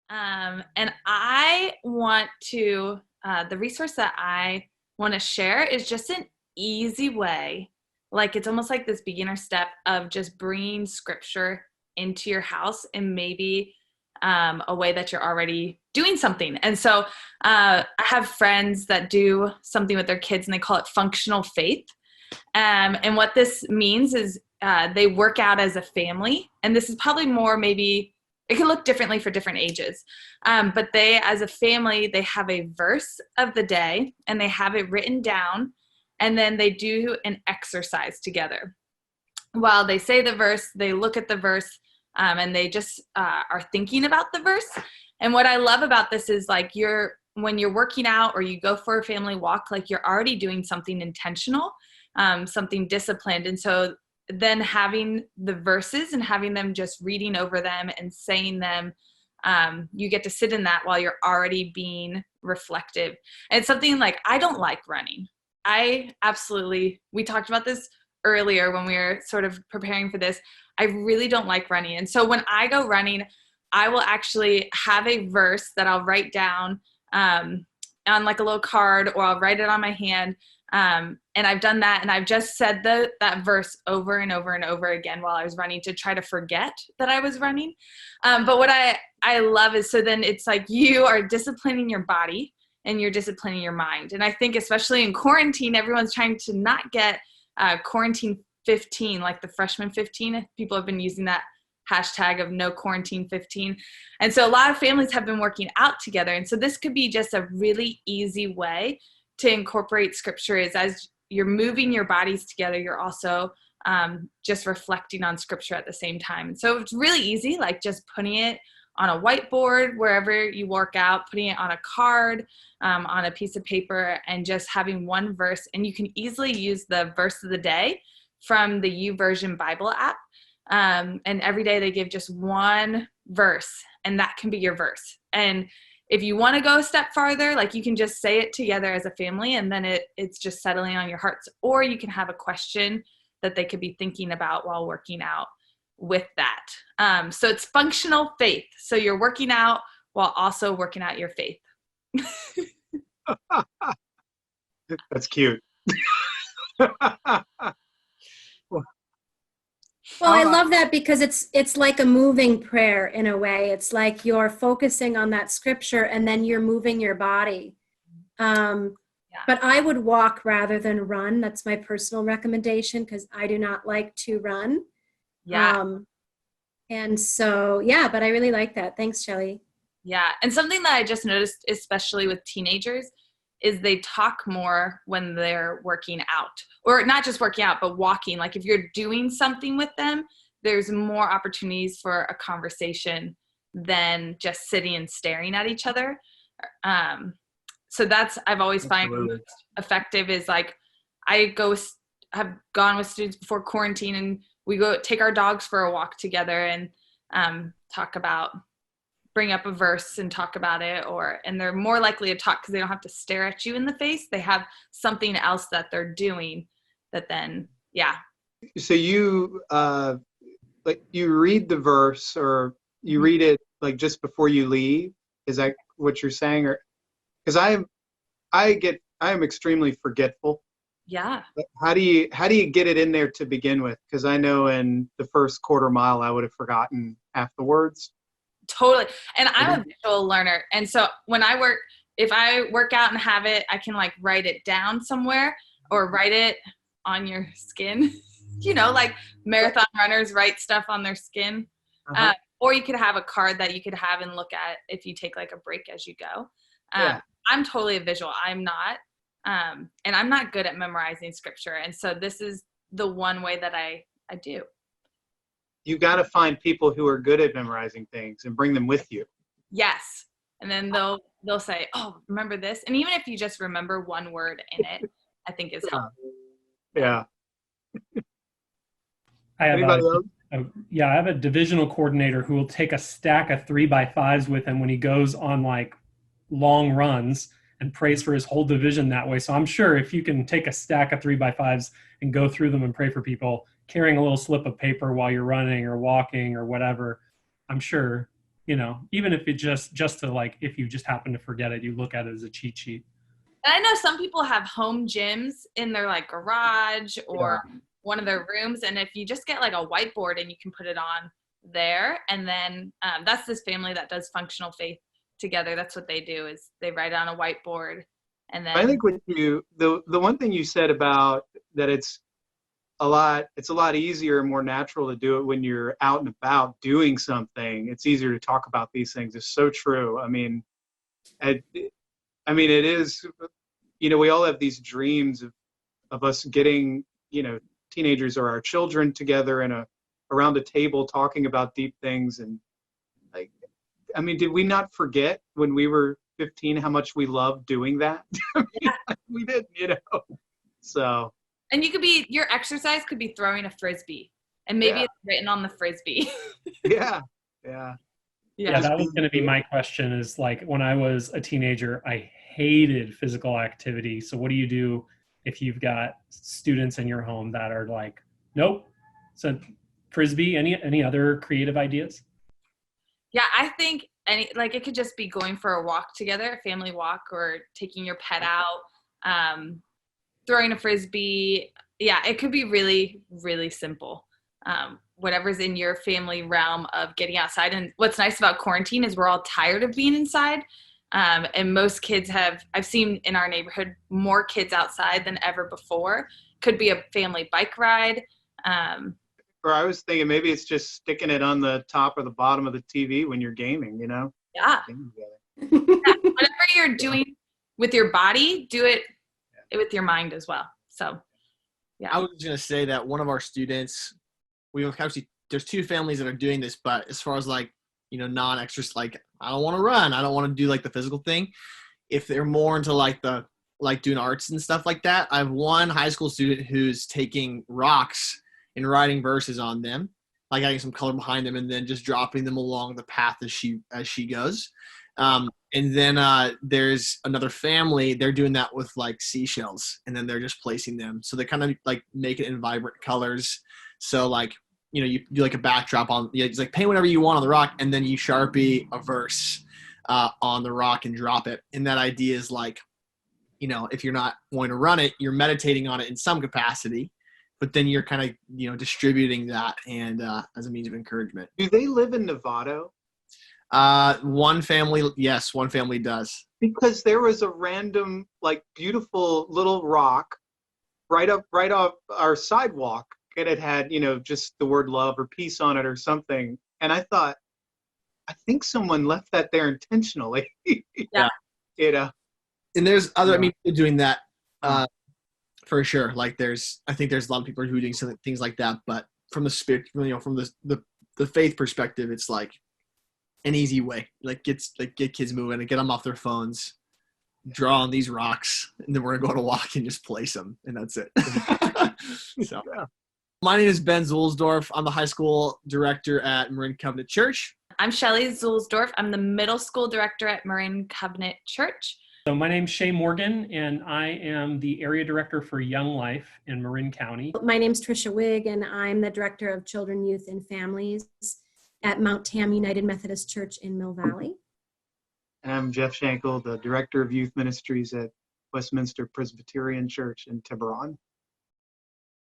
And I want to, the resource that I want to share is just an easy way. Like it's almost like this beginner step of just bringing scripture into your house in maybe a way that you're already doing something. And so I have friends that do something with their kids and they call it functional faith. And what this means is they work out as a family. And this is probably more maybe, it can look differently for different ages. But they, as a family, they have a verse of the day and they have it written down. And then they do an exercise together. While they say the verse, they look at the verse and they just are thinking about the verse. And what I love about this is like when you're working out or you go for a family walk, like you're already doing something intentional, something disciplined. And so then having the verses and having them just reading over them and saying them, you get to sit in that while you're already being reflective. And it's something like, I don't like running. We talked about this earlier when we were sort of preparing for this. I really don't like running. And so when I go running, I will actually have a verse that I'll write down on like a little card, or I'll write it on my hand. And I've done that. And I've just said that verse over and over and over again while I was running to try to forget that I was running. But what I love is, so then it's like you are disciplining your body and you're disciplining your mind. And I think especially in quarantine, everyone's trying to not get quarantine 15, like the freshman 15. People have been using that hashtag of no quarantine 15. And so a lot of families have been working out together. And so this could be just a really easy way to incorporate scripture, is as you're moving your bodies together, you're also just reflecting on scripture at the same time. And so it's really easy, like just putting it on a whiteboard, wherever you work out, putting it on a card, on a piece of paper, and just having one verse. And you can easily use the verse of the day from the YouVersion Bible app. And every day they give just one verse, and that can be your verse. And if you want to go a step farther, like you can just say it together as a family, and then it's just settling on your hearts. Or you can have a question that they could be thinking about while working out with that. So it's functional faith. So you're working out while also working out your faith. That's cute. Well, I love that because it's like a moving prayer in a way. It's like you're focusing on that scripture and then you're moving your body. But I would walk rather than run. That's my personal recommendation because I do not like to run. Yeah. And so, yeah, but I really like that. Thanks, Shelley. Yeah. And something that I just noticed, especially with teenagers, is they talk more when they're working out, or not just working out, but walking. Like if you're doing something with them, there's more opportunities for a conversation than just sitting and staring at each other. So that's, I've always find most effective is like, have gone with students before quarantine and we go take our dogs for a walk together and bring up a verse and talk about it, and they're more likely to talk because they don't have to stare at you in the face. They have something else that they're doing that then, yeah. So you, like you read the verse or you read it like just before you leave. Is that what you're saying? Or, because I am extremely forgetful. Yeah. How do you get it in there to begin with? Because I know in the first quarter mile, I would have forgotten half the words. Totally. And I'm a visual learner. And so if I work out and have it, I can like write it down somewhere or write it on your skin, like marathon runners write stuff on their skin. Uh-huh. Or you could have a card that you could have and look at if you take like a break as you go. I'm totally a visual. I'm not. And I'm not good at memorizing scripture. And so this is the one way that I do. You got to find people who are good at memorizing things and bring them with you. Yes. And then they'll say, oh, remember this? And even if you just remember one word in it, I think is helpful. Yeah. I have a divisional coordinator who will take a stack of 3x5s with him when he goes on like long runs and prays for his whole division that way. So I'm sure if you can take a stack of 3x5s and go through them and pray for people, carrying a little slip of paper while you're running or walking or whatever, I'm sure even if it just to like, if you just happen to forget it, you look at it as a cheat sheet. And I know some people have home gyms in their like garage or one of their rooms. And if you just get like a whiteboard and you can put it on there, and then that's this family that does functional faith together. That's what they do, is they write on a whiteboard. And then I think with you, the one thing you said about that it's a lot easier and more natural to do it when you're out and about doing something. It's easier to talk about these things. It's so true. I mean, it is, we all have these dreams of us getting, teenagers or our children together around a table talking about deep things. And like, I mean, did we not forget when we were 15 how much we loved doing that? We did, so. And your exercise could be throwing a Frisbee, and maybe it's written on the Frisbee. Yeah. Yeah, that was going to be my question, is like, when I was a teenager, I hated physical activity. So what do you do if you've got students in your home that are like, nope? So Frisbee, any other creative ideas? Yeah, I think it could just be going for a walk together, a family walk, or taking your pet out, throwing a Frisbee. Yeah, it could be really, really simple. Whatever's in your family realm of getting outside. And what's nice about quarantine is we're all tired of being inside. And most kids I've seen in our neighborhood, more kids outside than ever before. Could be a family bike ride. Or I was thinking maybe it's just sticking it on the top or the bottom of the TV when you're gaming, Yeah. Whatever you're doing with your body, do it with your mind as well. So, yeah. I was going to say that one of our students, there's two families that are doing this, but as far as like, non-exercise, like, I don't want to run, I don't want to do like the physical thing. If they're more into like doing arts and stuff like that, I have one high school student who's taking rocks and writing verses on them, like adding some color behind them, and then just dropping them along the path as she goes. And then there's another family, they're doing that with like seashells, and then they're just placing them. So they kind of like make it in vibrant colors. So like, you do like a backdrop on, it's like paint whatever you want on the rock, and then you Sharpie a verse on the rock and drop it. And that idea is like, if you're not going to run it, you're meditating on it in some capacity, but then you're kind of, distributing that and as a means of encouragement. Do they live in Novato? One family does. Because there was a random, like, beautiful little rock right off our sidewalk, and it had, just the word love or peace on it or something. And I thought, I think someone left that there intentionally. Yeah. And there's other, doing that for sure. Like I think there's a lot of people who are doing things like that, but from the spirit, from the faith perspective, it's like an easy way, get kids moving and get them off their phones, draw on these rocks, and then we're gonna go on a walk and just place them, and that's it. So, my name is Ben Zulsdorf. I'm the high school director at Marin Covenant Church. I'm Shelley Zulsdorf. I'm the middle school director at Marin Covenant Church. So my name's Shea Morgan, and I am the area director for Young Life in Marin County. My name's Patricia Wiig, and I'm the director of Children, Youth, and Families at Mount Tam United Methodist Church in Mill Valley. And I'm Jeff Shankle, the director of youth ministries at Westminster Presbyterian Church in Tiburon.